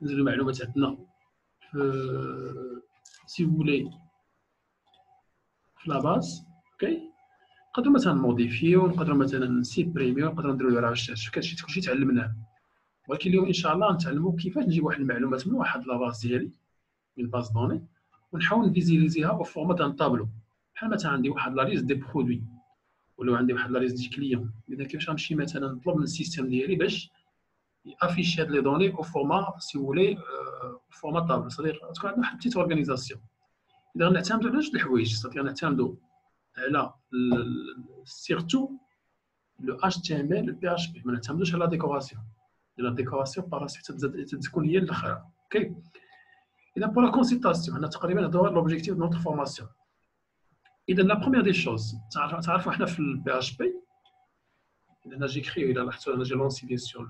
نزيدو المعلومات عندنا سي فولي في لا باز. اوكي، نقدروا مثلا موديفيو، نقدروا مثلا نسيبريميو، نقدروا نديروا على الشاشه. كلشي تعلمناه، ولكن اليوم ان شاء الله نتعلموا كيفاش نجيب واحد المعلومات من واحد لا باز ديالي، من باز دوني، ونحاول نفيزيليزيها او فورما دان طابلو. بحال مثلا عندي واحد لا ليست دي برودوي، ولا عندي واحد لا ليست دي كليون. اذا كيفاش غنمشي مثلا نطلب من السيستم ديالي باش يافيشي هاد لي دوني او فورما سي فولي فورما طابلو، صدير تكون عندنا واحد بتيت اورغانيزاسيون. اذا غنعتمدوا على جوج الحوايج، صافي غنعتمدوا على سيرتو لو اتش تي ام ال بي اتش بي، ما نعتمدوش على لا ديكوراسيون. لا ديكوراسيون باراسيت تكون هي الاخرى. اوكي، اذا بور لا كونسيلتاسيون هنا تقريبا هذا هو لوبجيكتيف دو نوتر فورماسيون. اذا لا بروميير دي شوز تعرفوا حنا في البي اتش بي، اذا جي كريو، الى لاحظتوا انا جي لونسي بيان سور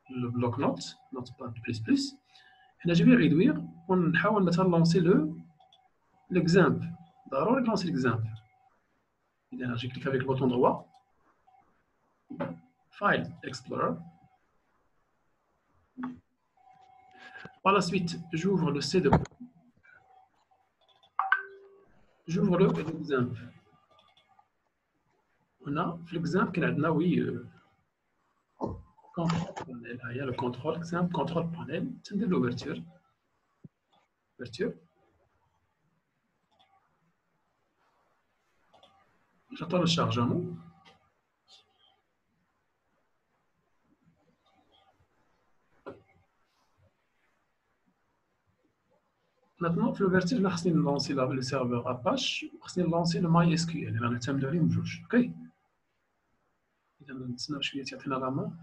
لو بلوك نوت باد بليس بليس. حنا جاي ريدوير ونحاول مثلا لونسي l'exemple. ضروري لونسي l'exemple. اذا جي كليك افيك البوطون دروا فايل اكسبلورر. Par la suite, j'ouvre le C2. J'ouvre l'exemple. On a l'exemple qui est là, oui, contrôle panel. Il y a le contrôle, exemple, contrôle panel. C'est de l'ouverture. Ouverture. J'attends le chargement. Maintenant, في l'ouverture, là, خصني lancer le serveur Apache, خصني lancer le MySQL. أنا نعتمد عليهم بجوج. أوكي. إذا نتسناو شوية تعطينا لا مان.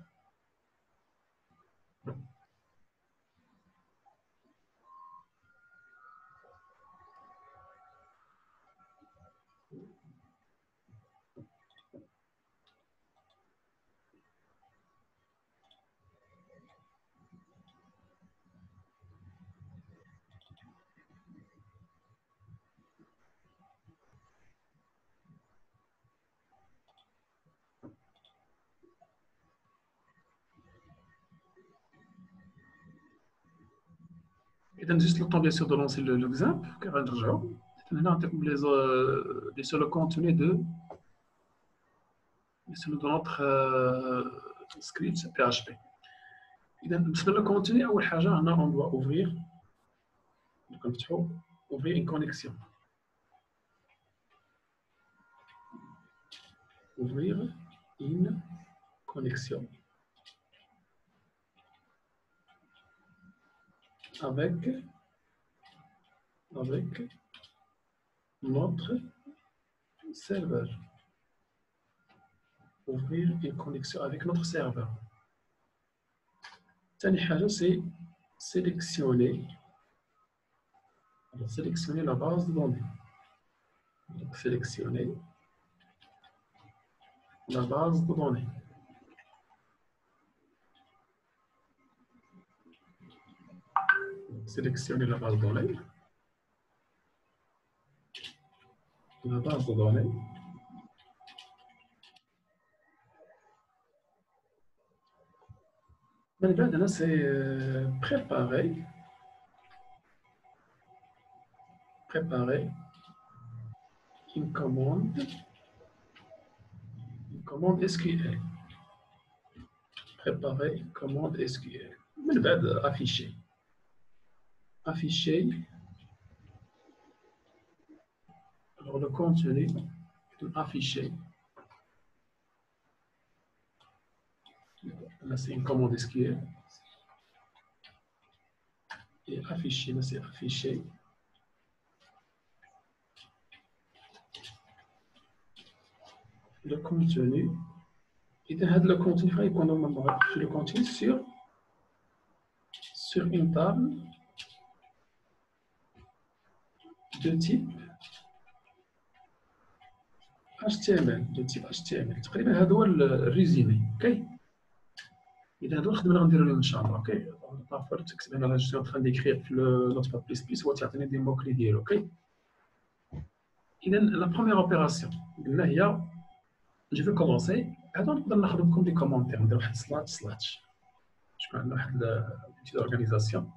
إذا juste le temps bien sûr de lancer l'exemple. كنرجعوا. هنا نعطيكم les sur le contenu de notre script PHP. إذا بالنسبة للكونتوني أول حاجة هنا on doit ouvrir. نفتحوا ouvrir une connexion. Ouvrir une connexion avec notre serveur. Ouvrir une connexion avec notre serveur. ثاني حاجة c'est sélectionner la base de données. Donc, sélectionner la base de données. Sélectionner la base de données. La base de données. Maintenant, c'est préparer une commande SQL. Préparer une commande SQL. Mais le bad afficher. Alors le contenu affiché. Là c'est une commande SQL. Et afficher, là c'est afficher. Le contenu. Et le contenu, le contenu sur une table de type HTML. تقريبا هذا هو الريزيمي. اوكي. اذا هذا الخدمه اللي غنديروا اليوم ان شاء الله. اوكي. طافر تكتب انا جو ان تران ديكريغ في نوت باد بليس بليس، هو تعطيني دي موكلي ديالو. اوكي. اذا لا بروميير اوبيراسيون قلنا هي جو في كومونسي. هذا نقدر ناخذ لكم دي كومونتير، ندير واحد سلاش شكون عندنا واحد الوتي دورغانيزاسيون.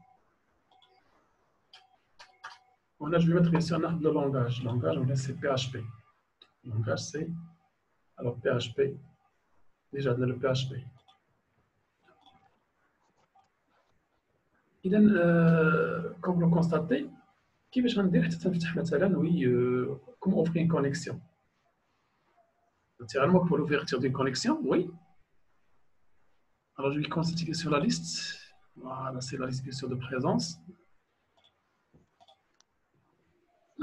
وهنا جو ميتر بيان سور ناخذ لو لونغاج ولا سي بي اش بي. لونغاج سي الوغ بي اش بي. ديجا عندنا لو بي اش بي. اذا كوم لو كونستاتي كيفاش غندير حتى تنفتح مثلا وي كوم اوفري ان كونيكسيون. Naturellement, pour l'ouverture d'une connexion, oui. Alors, je vais constater sur la liste. Voilà, c'est la liste bien sûr de présence.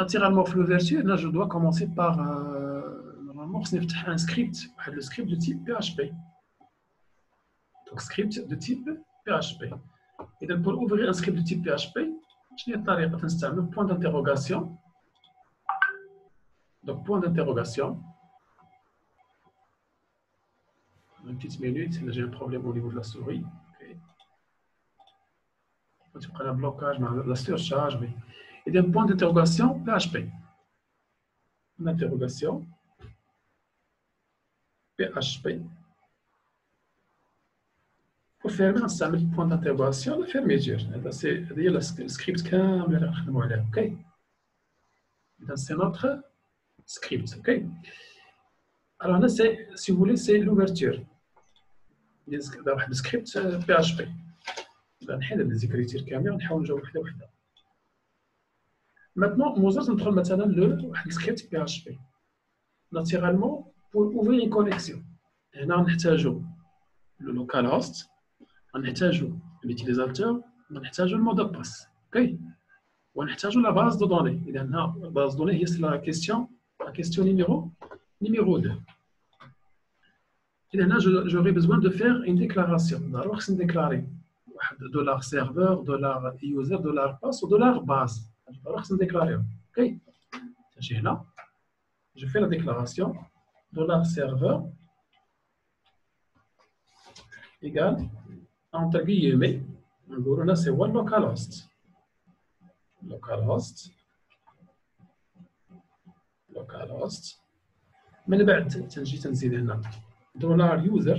Naturellement, pour l'ouverture, là, je dois commencer par normalement un script, le script de type PHP. Donc, script de type PHP. Et donc, pour ouvrir un script de type PHP, je vais utiliser un point d'interrogation. Donc, point d'interrogation. Une petite minute, là j'ai un problème au niveau de la souris. Okay. Tu prends un blocage, la surcharge. Oui. Et d'un point d'interrogation PHP. Une interrogation PHP. Pour fermer un point d'interrogation, la fermeture. C'est le script كامل نخدموا عليه. OK. C'est notre script. OK. Alors là, si vous voulez, c'est l'ouverture. واحد السكريبت بي اش بي. نحل هاد الزيكريتير كامله ونحاول نجاوب وحده وحده. Maintenant, nous ندخل مثلا لواحد السكريبت بي اش بي. Naturellement, pour ouvrir une connexion, هنا نحتاجو لو لوكال هوست، غنحتاجو ليوتيليزاتور، غنحتاجو المود دو باس، اوكي، ونحتاجو لا باز دو دوني. اذا هنا باز دوني هي لا كيستيون نيميرو 2. إذا هنا j'aurais besoin de faire une déclaration. ضروري خصني نديكلاري واحد دولار سيرفور، دولار يوزر، دولار باس ودولار باز. ضروري خصني نديكلاريهم. اوكي، تجي هنا je fais la déclaration dollar serveur égale entre guillemets نقولوا هنا سي هو اللوكال هوست. لوكال هوست من بعد تنجي تنزيد هنا dollar user.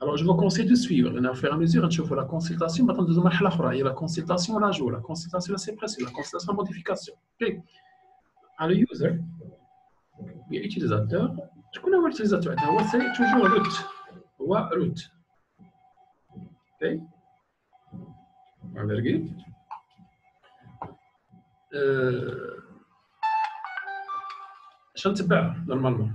Alors, je vous conseille de suivre. Au fur et à mesure, je fais la consultation. Maintenant, deuxième marche, il y a la consultation à la jour, la consultation à la suppression, la consultation à la modification. OK. Alors, le user, l'utilisateur, je connais l'utilisateur. C'est toujours root. Root. OK. On va regarder. Je ne sais pas, normalement.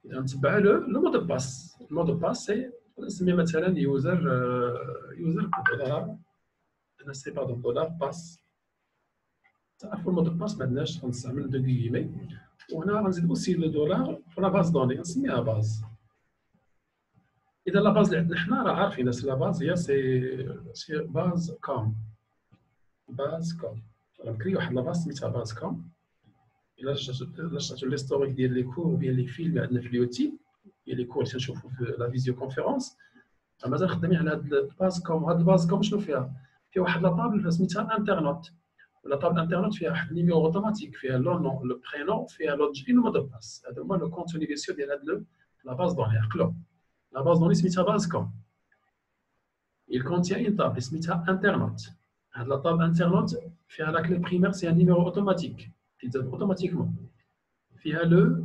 نتبع لو مود باس. المود باس سي نسميه مثلا يوزر دولار. انا سي باردون دولار باس. تعرفوا المود باس ما عندناش، غنستعمل دو كيمي. وهنا غنزيد اوسي لو دولار ولا باز دوني غنسميها باز. اذا لا باز اللي عندنا حنا راه عارفين لا باز هي سي باز كوم. غنكري واحد لا باز سميتها باز كوم. إلا رجعتوا ليستوريك ديال لي كور وبيان لي فيلم اللي عندنا في اليوتيوب، ديال لي كور اللي تنشوفوا في لا فيزيو كونفيرونس، مازال خدامين على هاد الباز كوم. هاد الباز كوم شنو فيها؟ فيها واحد لابابل سميتها انترنت. لابابل انترنت فيها واحد النيميرو اوتوماتيك، فيها لو نون، لو برينون، فيها لوجين ومود دو باس. هذا هما لو كونتوني بيان سور ديال هاد لا باز دوني. عقلوا لا باز دوني سميتها باز كوم. Il contient une table سميتها انترنت. هاد لا تابل انترنت فيها لا كلي بريمير سي ان نيميرو اوتوماتيك تيتزاد اوتوماتيكمون. فيها le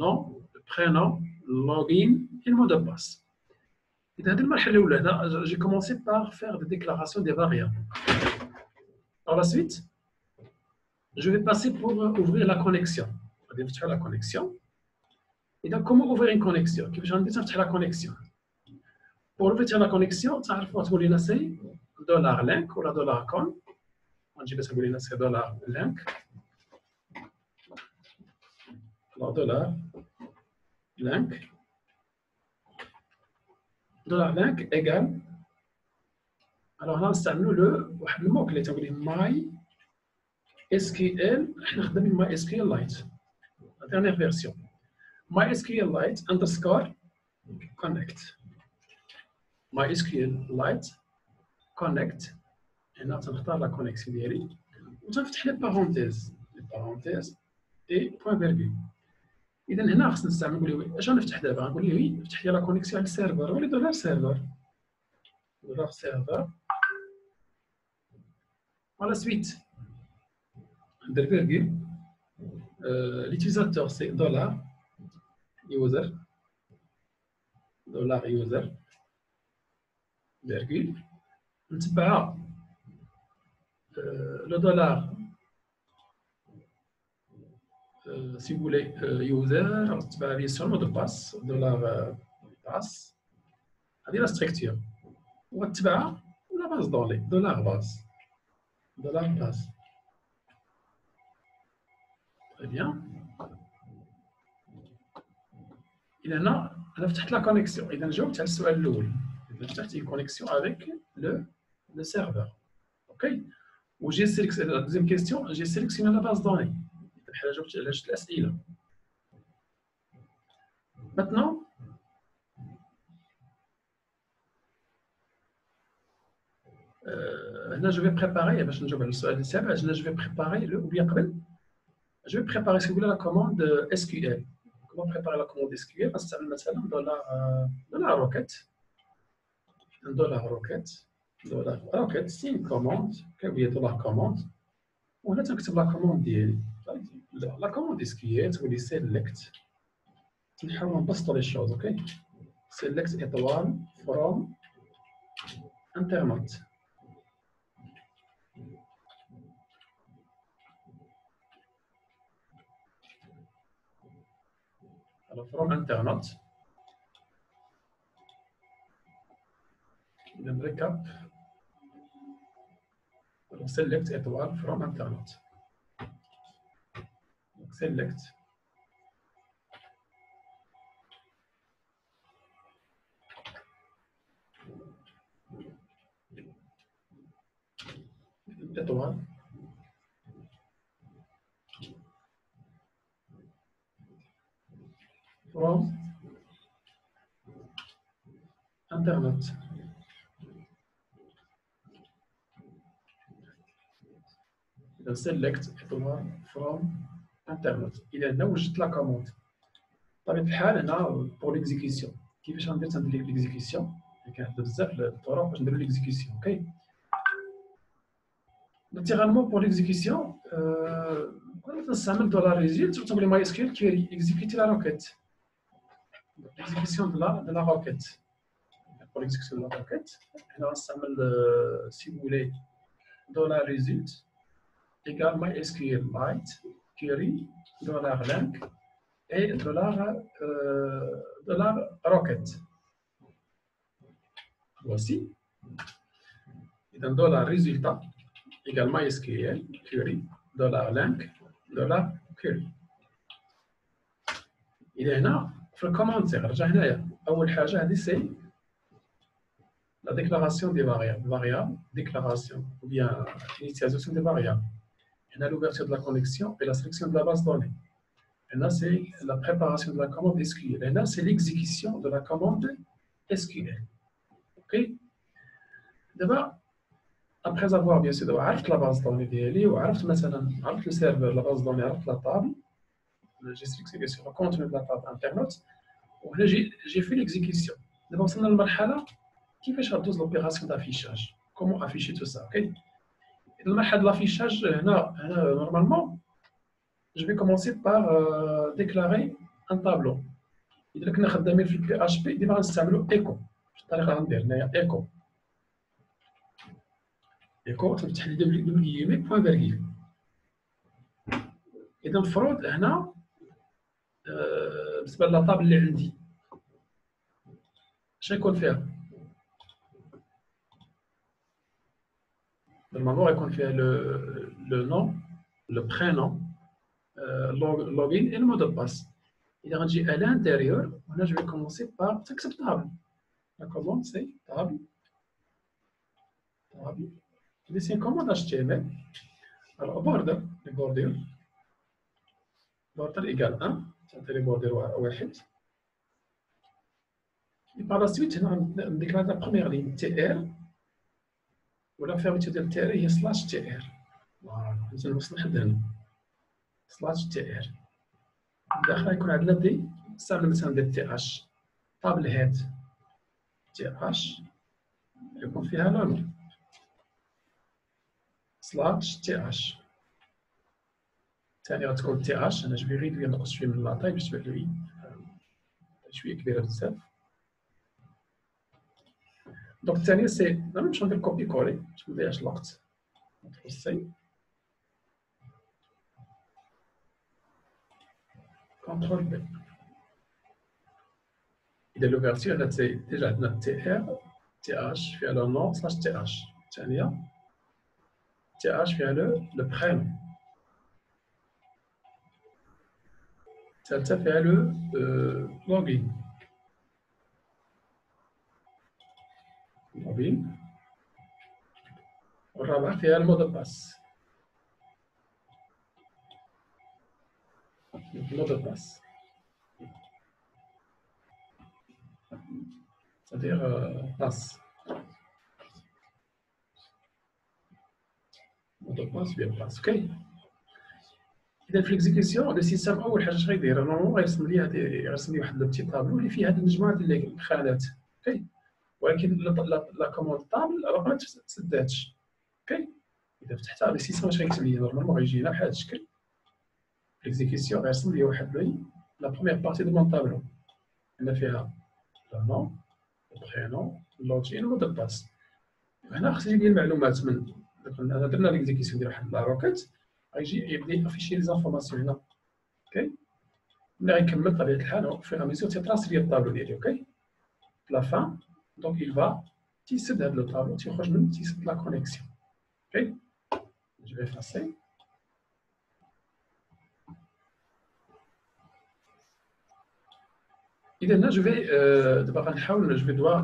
nom, le prénom, le login et le mot de passe. Et dans المرحلة الأولى, j'ai commencé par faire des déclarations des variables. Par la suite, je vais passer pour ouvrir la connexion. On va faire la connexion. Et donc, comment ouvrir une connexion? Je vais faire la connexion. Pour ouvrir la connexion, c'est $link ou $con. Je vais dire c'est $link. Alors, $link. $link égale. Alors là, c'est le mot qui est MySQL. On a MySQLite. La dernière version. MySQLite underscore connect. MySQLite connect. Et là, on va la connexion. On va faire les parenthèses et point virgule. اذا هنا خصنا نستعمل نقول له اش غنفتح دابا، غنقول له وي فتح لي لا كونيكسيون على السيرفر، ولي دولار سيرفر على سويت ندير فيرغول l'utilisateur c'est $user virgule نتبعها le dollar si vous voulez user نتبعها bien sûr le mot de passe dollar passe هذه la structure ونتبعها la base donnée dollar base très bien. إذا أنا فتحت لا كونيكسيون، إذا جاوبت على السؤال الأول، إذا فتحت une connexion avec le serveur. OK. و j'ai sélectionné la deuxième question، j'ai sélectionné la base donnée. بحال جاوبت على جوج الأسئلة. Maintenant هنا je vais préparer باش نجاوب على السؤال السابع، هنا je vais préparer le ou bien قبل je vais préparer ce qu'on appelle la commande SQL. Comment préparer la commande SQL? Parce que ça $, rocket. $rocket, c'est une commande. Qui est la commande? On a تكتب la commande ديالي. La commande SQL, تقول لي select. نحاول نبسطوا les choses, OK? Select étoile from internet. Alors, from internet. Then recap. Alors, select étoile from internet. Donc, select. Étoile. From internet. إذا select étoile from internet. إذا هنا وجدت لا كوموند. بطبيعة الحال هنا pour l'exécution. كيفاش غندير تندير l'exécution؟ كاين بزاف الطرق باش نديرو l'exécution. OK. Naturellement pour l'exécution نقدر نستعمل $result وتقول لي MySQL query exécuter la requête. L'exécution de la requête. Pour l'exécution de la requête, on va si vous voulez, $result égale MySQLite query $length et $rocket. Voici. Et donc $résultat égale MySQL query $length $query. إذا هنا في الكومنتير رجع هنايا أول حاجة هذه سي la déclaration des variables, déclaration ou bien initialisation des variables. On a l'ouverture de la connexion et la sélection de la base donnée. Et là, c'est la préparation de la commande SQL. Et là, c'est l'exécution de la commande SQL. OK? D'abord, après avoir bien sûr عرفت la base donnée ديالي وعرفت مثلا عرفت le serveur, la base donnée, عرفت la table. J'ai sélectionné sur le contenu de la table internet. وهنا j'ai fait l'exécution. D'abord, وصلنا للمرحلة كيفاش غدوز لوبيراسيون دافيشاج كومون افيشي تو سا اوكي المرحله لافيشاج هنا نورمالمون جو في كومونسي بار ديكلاري ان تابلو اذا كنا خدامين في البي اش بي ديما غنستعملوا ايكو الطريقه غندير هنايا ايكو تفتح لي دبل كيمي بوين فيرغيل اذا المفروض هنا بالنسبه للطابل اللي عندي اش غيكون فيها Normalement, on fait le nom, le prénom, le login et le mot de passe. Et à l'intérieur, je vais commencer par acceptable. La commande, c'est table. C'est une commande HTML. Alors, border, les bordures. Border égale 1. C'est les bordures 1. Et par la suite, on déclare la première ligne TR. ولا fermeture ديال التي ار هي سلاش تي ار فوالا نوصل لحد هنا سلاش تي ار داخل يكون عندنا دي نستعمل مثلا دي تي اش طابل هيد تي اش يكون فيها لو سلاش تي اش ثاني غتكون تي اش. انا جبي غير نقص شويه من لاطاي باش تبان لي شويه كبيره بزاف. دونك الثانيه سي انا باش ندير كوبي كولي باش ما نضيعش الوقت. سي كونترول بي. إذا لوفيرتير هنا ديجا عندنا تي ار تي اش فيها لو نون سلاش تي اش. الثانية تي اش فيها لو برينون. الثالثة فيها لو لوغين. والرابعة فيها المود دو باس. المود دو باس c'est-à-dire passe. مود دو باس بيان باس. اوكي. اذا في ليكزيكسيون لو سيستم اول حاجه اش غيدير نورمالمون غيرسم لي واحد لو بتي طابلو اللي فيه هاد المجموعه ديال الخانات. اوكي. ولكن لا كوموند طابل راه ما تسداتش. اوكي. اذا فتحتها لو سيستم اش غيكتب لي نورمالمون غيجينا بحال هاد الشكل. ليكزيكسيون غيرسم لي واحد لا بروميير بارتي دو مون طابلو. هنا فيها لو نون البرينون اللوجين مود دو باس. هنا خصني ندير المعلومات من انا درنا ليكزيكسيون ديال واحد لا روكيت غيجي يبدا يافيشي لي زانفورماسيون هنا. اوكي. ملي غيكمل بطبيعه الحال او فيغ ميزور تيتراسي لي الطابلو ديالي. اوكي. في لا فان دونك il va تيسد هاد لو طابلو تيخرج من تيسد لا كونيكسيون. اوكي. جو في افاسي. اذا هنا جو في دابا غنحاول جو في دوا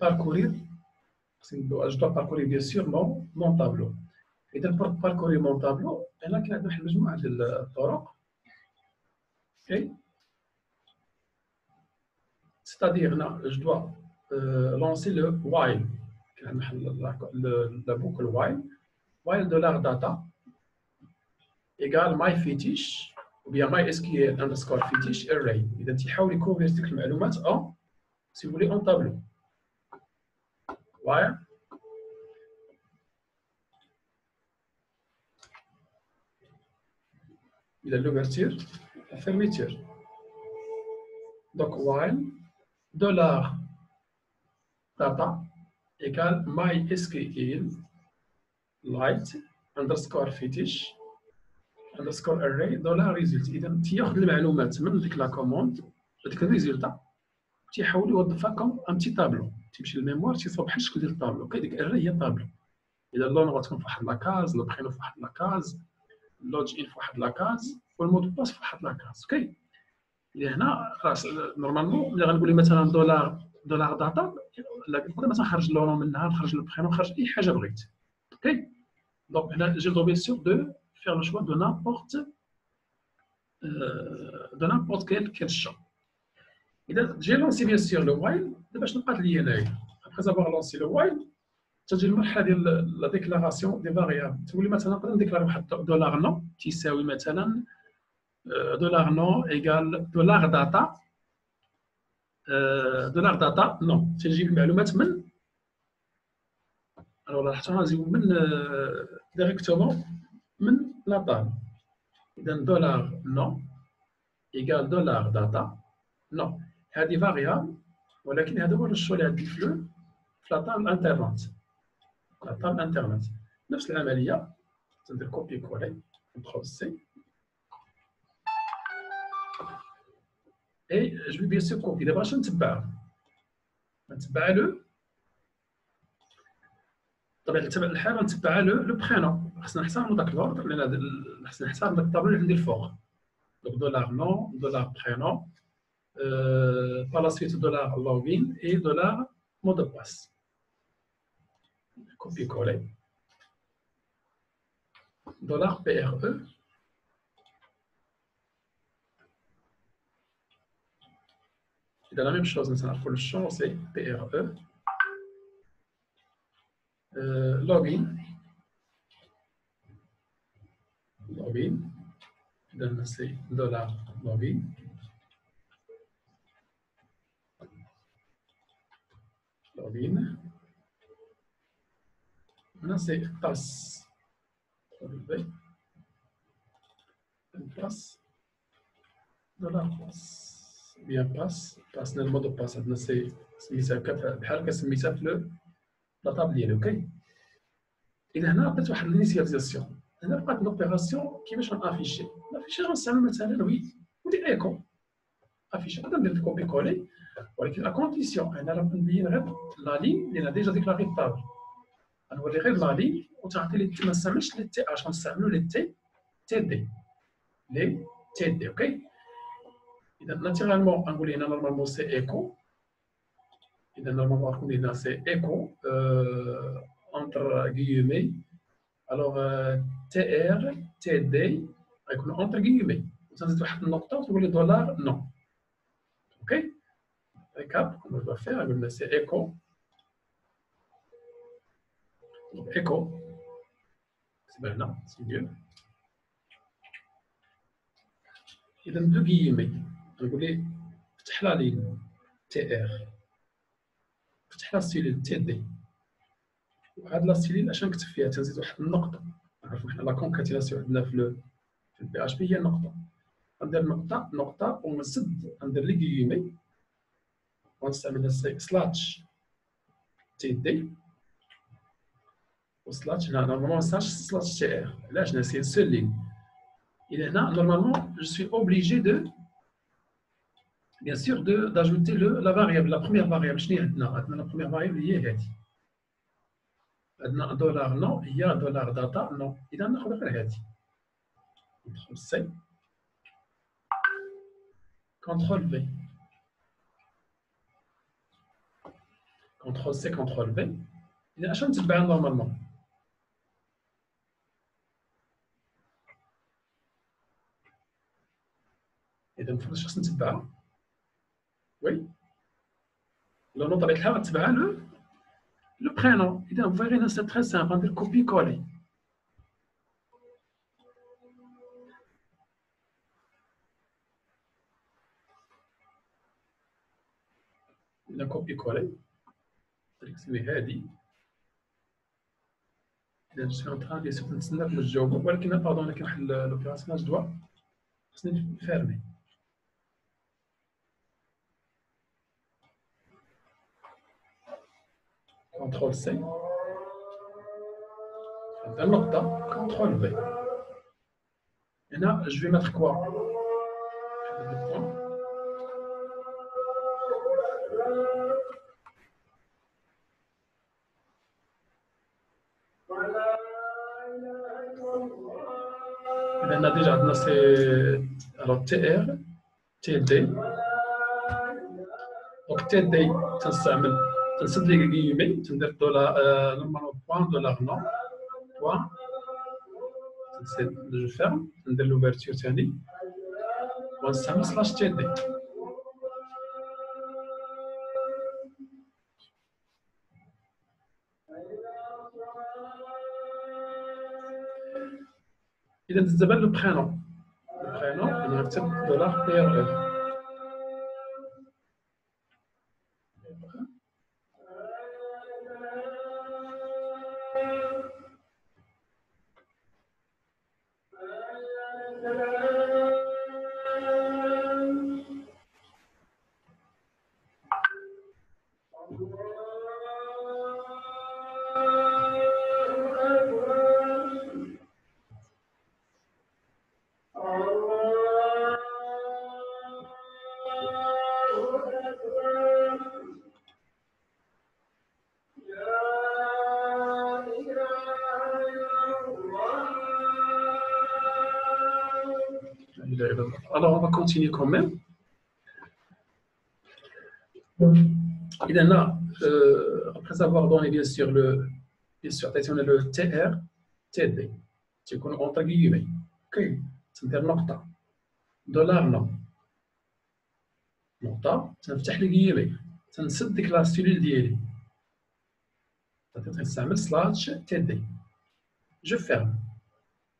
باركورير. جو دوا باركورير بيان سور مون طابلو. إذا بور باركوري مون طابلو هنا كاين عندنا واحد المجموعة ديال الطرق. اوكي. ستادير هنا جو دوا لونسي لو وايل. كاين عندنا واحد لا بوكل وايل دولار داتا ايكال ماي فيتيش ou bien MySQL underscore fetish array. إذا تيحاول يكونفيرتي ديك المعلومات أو سي فولي أون طابلو. وايل إذا l'ouverture la fermeture. Donc while dollar data égale MySQL light underscore fetish underscore array dollar result. إذا تياخذ المعلومات من ديك لا كوموند ديك الريزولتا تيحاول يوظفها كوم ان بتي طابلو. تيمشي للميموار تيصاوب بحال الشكل ديال الطابلو. ديك الاري هي طابلو. اذا اللون غتكون في واحد لاكاز، لو برينو في واحد لاكاز، اللوج ان في واحد لاكاز، والمود باس في واحد لاكاز. اوكي. اللي هنا خلاص نورمالمون ملي غنقول لي مثلا دولار داتا نقدر مثلا نخرج اللون منها، نخرج لو برينو، نخرج اي حاجه بغيت. اوكي. دونك هنا جي دو بيان سور دو فير لو شوا دو نامبورت كيل شو. إذا جي لونسي بيان سور لو وايل دابا شنو بقات لي هنايا؟ ابخي افوار لونسي لو وايل تجي المرحله ديال لا ديكلاراسيون دي فاريابل. تقول لي مثلا نقدر نديكلاري واحد دولار نو تيساوي مثلا دولار نو ايكال دولار داتا نو. تنجيب المعلومات من الوغ حتى غنجيبو من ديريكتومون من لا طابل. اذا دولار نو ايكال دولار داتا نو. هذه فاريابل ولكن هذا هو الشو اللي عندي في لا طابل انترنت. لا طابل انترنت نفس العمليه. تندير كوبي كولي كونترول سي اي جو بيان سور كوبي. دابا اش نتبع له طبيعه الحال نتبع له برينو. خصنا نحترموا داك لوردر لان خصنا نحترم داك الطابلو اللي عندي الفوق. دونك دولار نو دولار برينو par la suite dollar login et dollar mot de passe. Copier-coller. Dollar PRE. Et la même chose, maintenant, pour le champ, c'est PRE. Login. Login. إذا سي دولار login. Maintenant, c'est passe. Passe. Dollar passe. Bien passe. Passe dans le mode de passe. C'est بحال كسميتها في لا طاب ديالي. اوكي. إذا هنا بقات واحد الانيسياليزاسيون. هنا بقات لوبيراسيون كيفاش غنافيشي. الافيشي غنستعمل مثلا ودي ايكو. افيشي نقدر ندير كوبي كولي ولكن ا كونديسيون انا راه نبين غير لا لين اللي انا ديجا ديكلاري الطابل. غنوري غير لا لين وتعطي لي ما نستعملش لي تي اش غنستعملوا لي تي دي لي تي دي. اوكي. اذا ناتيرالمون غنقول هنا نورمالمون سي ايكو. اذا نورمالمون غنكون هنا سي ايكو entre guillemets. Alors تي ار تي دي غيكونوا entre guillemets. وتنزيد واحد النقطه وتقول لي دولار نو. اوكي. récap comme je dois faire. Je vais laisser écho. Donc, écho. C'est bien là, c'est mieux. إذا دو guillemets. نقول لي فتح لها لين تي ار. فتح لها ستيلين تي دي. وهاد لا ستيلين اش نكتب فيها تنزيد واحد النقطة. نعرفو حنا لا كونكاتيناسيون عندنا في البي اش بي هي نقطة. غندير نقطة ونسد ندير لي guillemets. ونستعمل سلاتش تي دي وسلاتش هنا نورمالمون ما نستعملش سلاتش تي ار. علاش؟ هنا سي سول لين. إذا هنا نورمالمون جو سوي اوبليجي دو بيان سور d'ajouter la variable, la première variable. شنو هي عندنا؟ عندنا لا بروميير فاريابل هي هادي. عندنا دولار نو هي دولار داتا نو. إذا ناخذ غير هادي. كنترول سي كنترول في كنترول سي كنترول في. إذا اش نتبع نورمالمون؟ إذا مفروض خاص نتبعها. وي. لو نو طبيعة الحال غتبعها لو برينون. إذا فوي هنا سي تري سامبل. غندير كوبي كولي. إذا كوبي كولي نسمي هادي. إذا جو سوي اون تران بيان سور نتسناكم تجاوبوا ولكن باردون كاين واحد لوبيراسيون جو دوا خصني نفيرمي. كونترول سي هذا النقطة كونترول في. هنا جو في ماتر كوا إذا ديجا عندنا سي الوغ تي ار تي دي. دونك تي دي تنستعمل تنسد لي كيمي تندير دولار نورمالمون بوان دولار نو بوان تنسد جو فيرم ندير لوفرتور ثاني ونستعمل سلاش تي دي. إذا دابا لو برينون أنا غنكتب دولار بي ار اف. Alors on va continuer quand même. إذا هنا après avoir donné bien sûr le TR TD تيكون entre guillemets. اوكي تندير نقطة دولار نو نقطة تنفتح لي guillemets تنسد ديك لا ستيلول ديالي تنستعمل سلاش TD. جو فيرم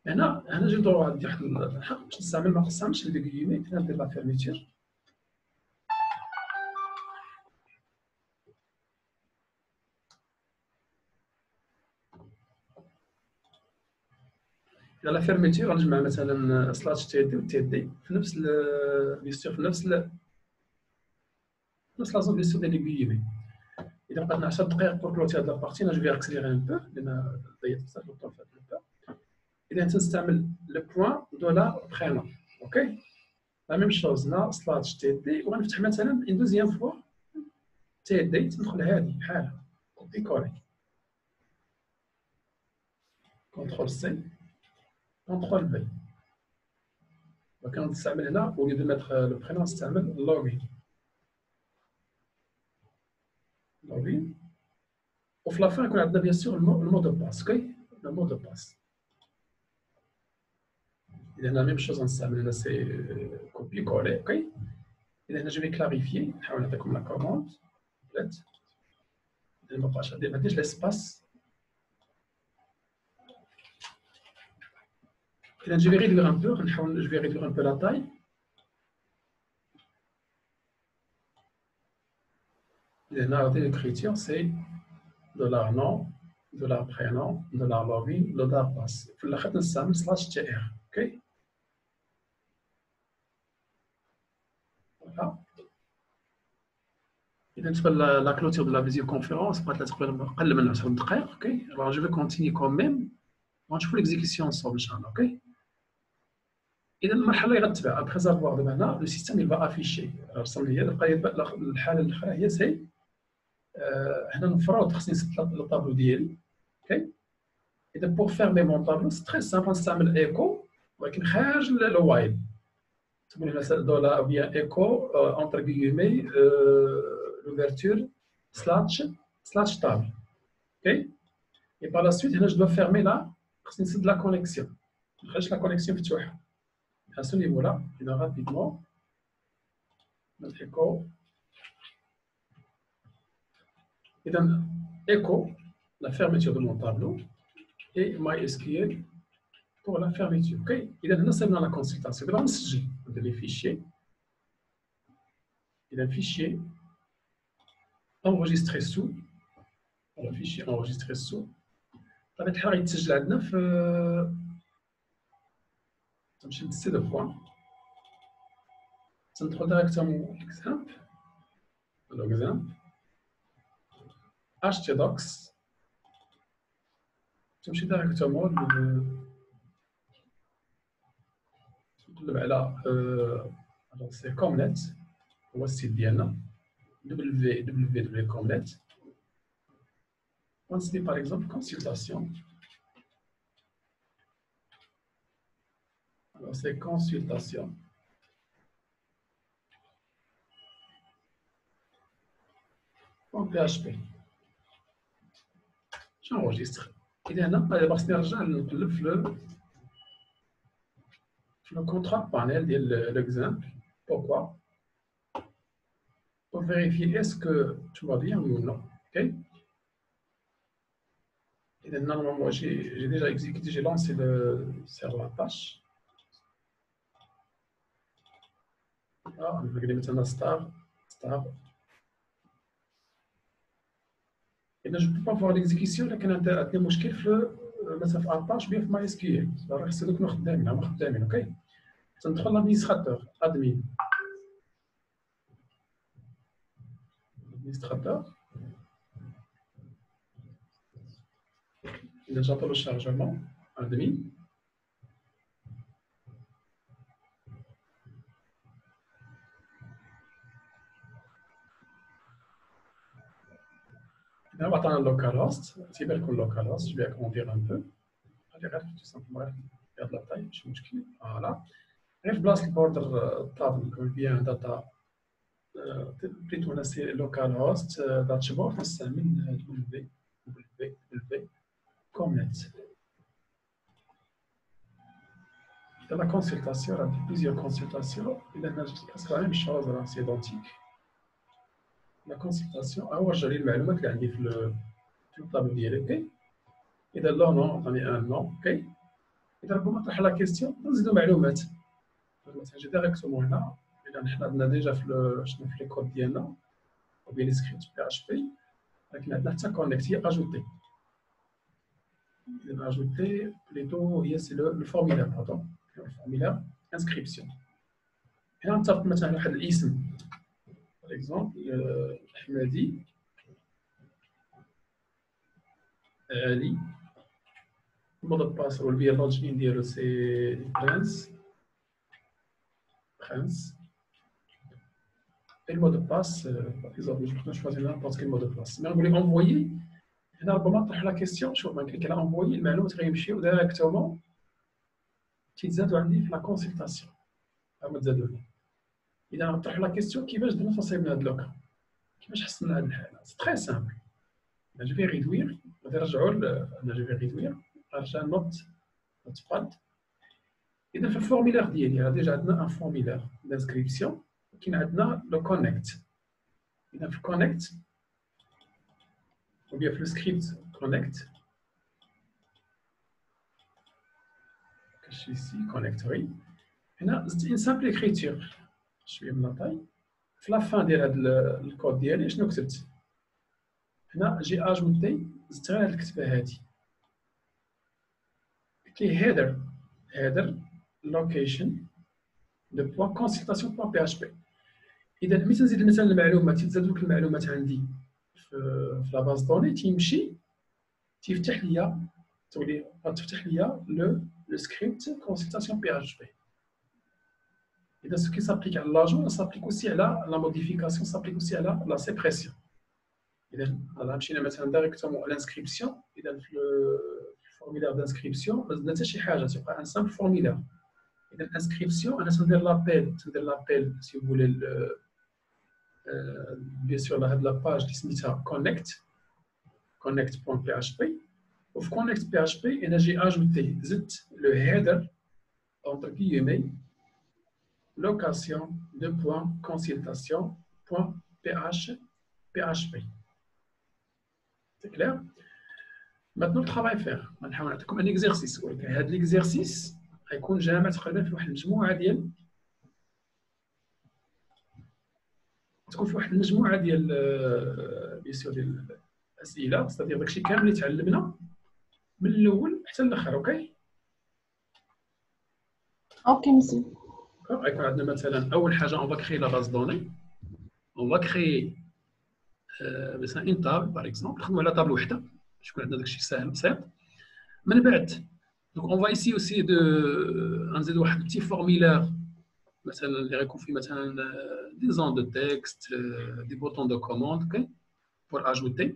هنا جي دور عندي واحد الحق باش نستعمل ما نستعملش لي كيمي ندير لا فيرميتير. لا فيرميتير غنجمع مثلا سلاش تي دي و تي دي في نفس بيستور في نفس لا زون بيستور ديال لي كيمي. اذا بقاتنا 10 دقائق بور كلوتي هاد لابارتي انا جو في اكسليري ان بو لان ضيعت بزاف الوقت في هاد البو. اذا تنستعمل لو بوين دولار برينون اوكي لا ميم شوز هنا سلاش تي دي وغنفتح مثلا اون دوزيام فوا تي دي تندخل هادي بحالها كوبي كولي كونترول سي كونترول بي. وكنستعمل هنا au lieu de mettre le prénom نستعمل login وفي لافان يكون عندنا بيان سور المو دو باس اوكي لو مو دو باس. اذا هنا ميم شوز غنستعمل هنا سي كوبي كولي اوكي. اذا هنا جو في كلاريفي نحاول نعطيكم لا كوموند بلات اذا ما بقاش ما نديرش ليسباس. اذا جو في ريدوير ان بو نحاول جو في ريدوير ان بو لا تاي. اذا هنا عطي ليكريتور سي دولار نون دولار برينون دولار لوغين دولار باس في الاخر نستعمل سلاش تي ار اوكي. فوالا اذا بالنسبه لا كلوتير دو لا فيزيو كونفيرونس بقات لها تقريبا اقل من 10 دقائق اوكي. alors je vais continuer quand même غنشوفوا ليكزيكسيون ensemble ان شاء الله اوكي. اذا المرحله اللي غتبع ابخي افوار دابا هنا لو سيستيم يبقى افيشي رسم لي الحاله الاخرى هي سي هنا المفروض خصني نسد الطابلو ديالي اوكي. اذا بور فيرمي مون طابلو سي تري سامبل نستعمل ايكو ولكن خارج لو وايل تقول لنا دولار او بيان ايكو اونتر غيومي لوفرتور سلاش تابل اوكي. اي بار لا سويت هنا جو دو فيرمي لا خصني نسد لا كونيكسيون ما نخليش لا كونيكسيون مفتوحه. À ce niveau-là, il a rapidement notre écho. Et donc, écho, la fermeture de mon tableau, et MySQL pour la fermeture. OK? Et donc, nous sommes dans la consultation. Dans le sujet, les fichiers. Il y a un fichier enregistré sous. Le fichier enregistré sous. Avec Harry Tijlad 9, c'est le point. تندخل ديريكتومون اكزامبل الاكزامبل htdocs تمشي ديريكتومون تقلب على سي كومنيت هو السيت ديالنا www.comnet ونسدي باغ اكزومبل كونسلطاسيون. alors c'est consultation en PHP. J'enregistre. إذا هنا خصني نرجع نقلب في le contrat panel ديال l'exemple. Pourquoi? Pour vérifier est-ce que tout va bien ou non. OK? إذا normalement j'ai déjà exécuté, j'ai lancé le serveur Apache. Ah, on va regarder maintenant star. إذا جو با فوار ليكزيكسيون لكن عندنا مشكل في مثلا في اباش بيان في ماي اس كيو ال راه خصنا نكونوا خدامين اوكي. تندخل لادمينستراتور ادمين اذا جابوا الشارجمون ادمين هنا عطانا اللوكال هوست تيبان لكم اللوكال هوست. جو في اكمونتير ان بو غادي غير تو سامبلومون غير لا تاي ماشي مشكل. فوالا غير في بلاصه البوردر الطابل بيان داتا بليتو هنا سي لوكال هوست داشبورد نستعمل www كومنت. Dans la consultation, il y a plusieurs consultations. Il y a presque la même chose, c'est identique. La consultation, alors j'ai les معلومات اللي عندي في الطابلو ديالي. OK. إذا لو نون عطاني ان نون. OK. اذا ربما طرح لا كيستيون نزيدوا معلومات نجي ديريكتومون هنا اذا حنا عندنا ديجا في شنو في لي كود ديالنا او بيان سكريبت بي اش بي لكن عندنا حتى كونيكت هي اجوتي اذا اجوتي بليتو هي سي لو فورميلير باردون الفورميلير انسكريبسيون هنا نتفق مثلا واحد الاسم باغ اكزومبل احمدي علي المود دو باس هو البيان لوجين ديالو سي برنس et le mot de passe par exemple je peux choisir n'importe quel mot de passe mais on voulait envoyer هنا ربما طرح la question شوف ما كليك على envoyer المعلومات غيمشيو ديريكتومون تيتزادوا عندي في لا كونسلطاسيون هما تزادوا لي اذا نطرح لا كيستيون كيفاش درنا تصايبنا هاد لوكا كيفاش حسنا هاد الحاله سي تري سامبل جو في ريدوير غادي نرجعوا انا جو في ريدوير نرجع نوت باد اذا في الفورميلير ديالي ديجا عندنا ان فورميلير دانسكريبسيون كاين عندنا لو كونيكت اذا في الكونيكت ou bien في السكريبت كونيكت كاش ici كونيكتوري هنا زدت ان سامبل اكريتور شويه من لاطاي في لا فان ديال هذا الكود ديالي شنو كتبت هنا جي اجوتي زدت غير هاد الكتابه هادي كاين هيدر لوكيشن دو بوان كونسلطاسيون بوان بي اش بي اذا ملي تنزيد مثلا المعلومات تزاد دوك المعلومات عندي في لا باز دوني تيمشي تيفتح ليا تولي غتفتح ليا لو سكريبت كونسلطاسيون بي اش بي اذا سو كي سابليك على لاجون سابليك اوسي على لا موديفيكاسيون سابليك اوسي على لا سيبريسيون اذا مشينا مثلا ديريكتومون على الانسكريبسيون اذا في الفورميلير دانسكريبسيون ما زدنا حتى شي حاجه تبقى ان سامبل فورميلير اذا الانسكريبسيون انا تندير لابيل سي فولي بيان سور هاد لاباج اللي سميتها connect.php وفي connect.php انا جي اجوتي زدت لو هيدر entre guillemets location de point consultation point php c'est clair maintenant le travail faire غنحاول نعطيكم ان اكزرسيس ولكن هذا الاكزرسيس غيكون جامع تقريبا في واحد المجموعه ديال تكون في واحد المجموعه ديال بيسيو ديال الاسئله ستادير داكشي كامل اللي تعلمنا من الاول حتى الاخر اوكي مسيو غيكون عندنا مثلا اول حاجه اون فا كري لا باز دوني اون فا كري مثلا ان تابل باغ اكزومبل نخدموا على طابل وحده باش يكون عندنا داكشي ساهل بسيط من بعد دونك اون فا ايسي اوسي دو نزيد واحد بتي فورميلار مثلا اللي غيكون فيه مثلا دي زون دو تكست دي بوطون دو كوموند اوكي pour ajouter